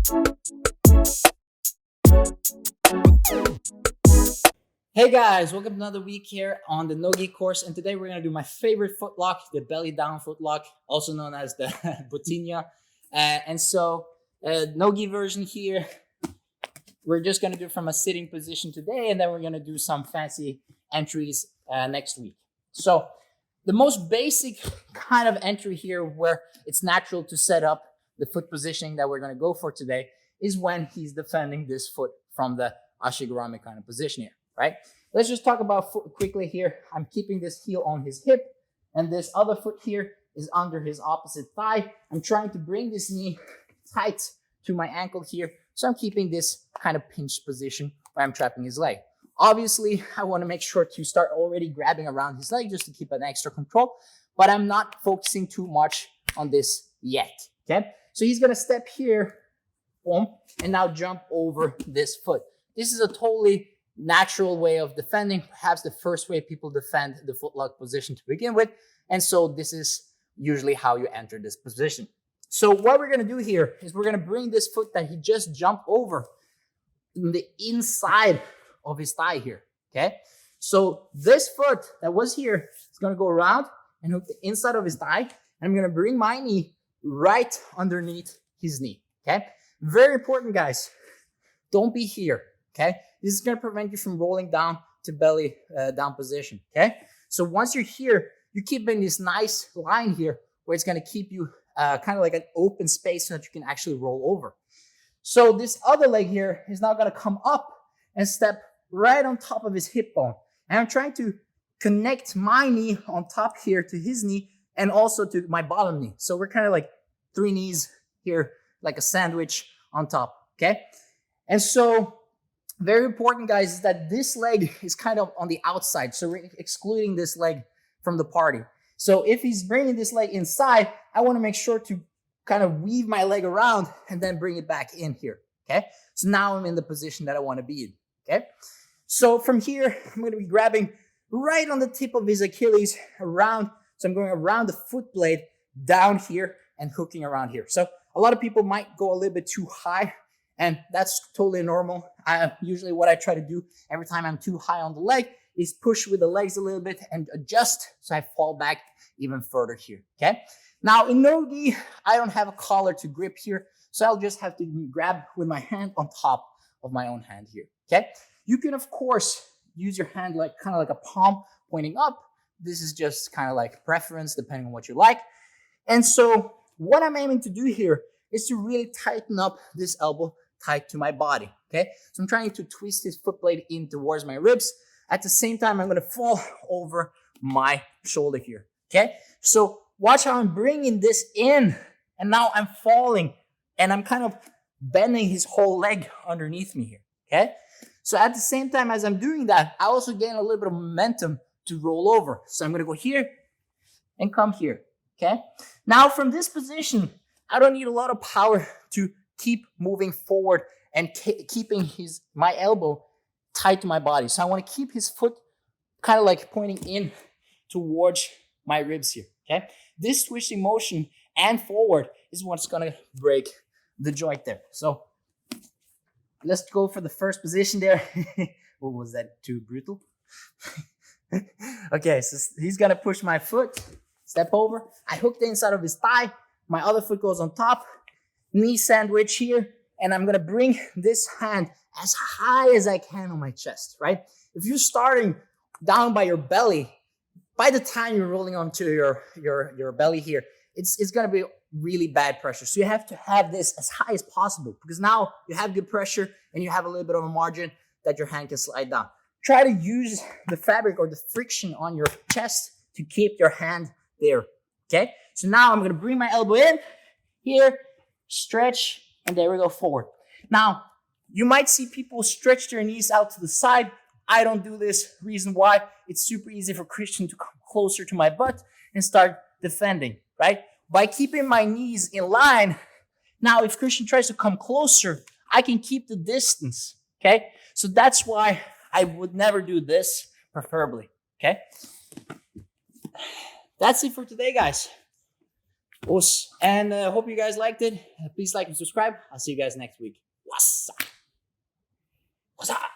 Hey guys, welcome to another week here on the Nogi course, and today we're going to do my favorite footlock, the belly down footlock, also known as the Botinha. Nogi version here, we're just going to do from a sitting position today, and then we're going to do some fancy entries next week. So the most basic kind of entry here where it's natural to set up the foot positioning that we're going to go for today is when he's defending this foot from the Ashigarami kind of position here. Right? Let's just talk about foot quickly here. I'm keeping this heel on his hip, and this other foot here is under his opposite thigh. I'm trying to bring this knee tight to my ankle here, so I'm keeping this kind of pinched position where I'm trapping his leg. Obviously, I want to make sure to start already grabbing around his leg just to keep an extra control, but I'm not focusing too much on this yet, okay? So he's going to step here, boom, and now jump over this foot. This is a totally natural way of defending, perhaps the first way people defend the footlock position to begin with. And so this is usually how you enter this position. So what we're going to do here is we're going to bring this foot that he just jumped over in the inside of his thigh here, okay? So this foot that was here is going to go around and hook the inside of his thigh. And I'm going to bring my knee right underneath his knee, okay? Very important, guys. Don't be here, okay? This is going to prevent you from rolling down to belly down position, okay? So once you're here, you're keeping this nice line here where it's going to keep you kind of like an open space so that you can actually roll over. So this other leg here is now going to come up and step right on top of his hip bone. And I'm trying to connect my knee on top here to his knee and also to my bottom knee. So we're kind of like three knees here, like a sandwich on top, okay? And so very important, guys, is that this leg is kind of on the outside. So we're excluding this leg from the party. So if he's bringing this leg inside, I want to make sure to kind of weave my leg around and then bring it back in here, okay? So now I'm in the position that I want to be in, okay? So from here, I'm going to be grabbing right on the tip of his Achilles around. So I'm going around the foot blade down here and hooking around here. So a lot of people might go a little bit too high, and that's totally normal. Usually what I try to do every time I'm too high on the leg is push with the legs a little bit and adjust so I fall back even further here, okay? Now in no-gi, I don't have a collar to grip here, so I'll just have to grab with my hand on top of my own hand here, okay? You can, of course, use your hand like kind of like a palm pointing up. This is just kind of like preference depending on what you like. And so what I'm aiming to do here is to really tighten up this elbow tight to my body, okay? So I'm trying to twist his foot blade in towards my ribs. At the same time, I'm going to fall over my shoulder here, okay? So watch how I'm bringing this in, and now I'm falling, and I'm kind of bending his whole leg underneath me here, okay? So at the same time as I'm doing that, I also gain a little bit of momentum to roll over. So I'm going to go here and come here, okay? Now from this position, I don't need a lot of power to keep moving forward and keeping my elbow tight to my body. So I want to keep his foot kind of like pointing in towards my ribs here, okay? This twisting motion and forward is what's going to break the joint there. So let's go for the first position there. What was that? Too brutal? Okay, so he's going to push my foot, step over. I hook the inside of his thigh. My other foot goes on top. Knee sandwich here, and I'm gonna bring this hand as high as I can on my chest, right? If you're starting down by your belly, by the time you're rolling onto your belly here, it's gonna be really bad pressure. So you have to have this as high as possible because now you have good pressure and you have a little bit of a margin that your hand can slide down. Try to use the fabric or the friction on your chest to keep your hand there, okay? So now I'm gonna bring my elbow in here, stretch, and there we go, forward. Now, you might see people stretch their knees out to the side. I don't do this. Reason why? It's super easy for Christian to come closer to my butt and start defending, right? By keeping my knees in line, now if Christian tries to come closer, I can keep the distance, okay? So that's why I would never do this, preferably, okay? That's it for today, guys. And hope you guys liked it. Please like and subscribe. I'll see you guys next week. What's up?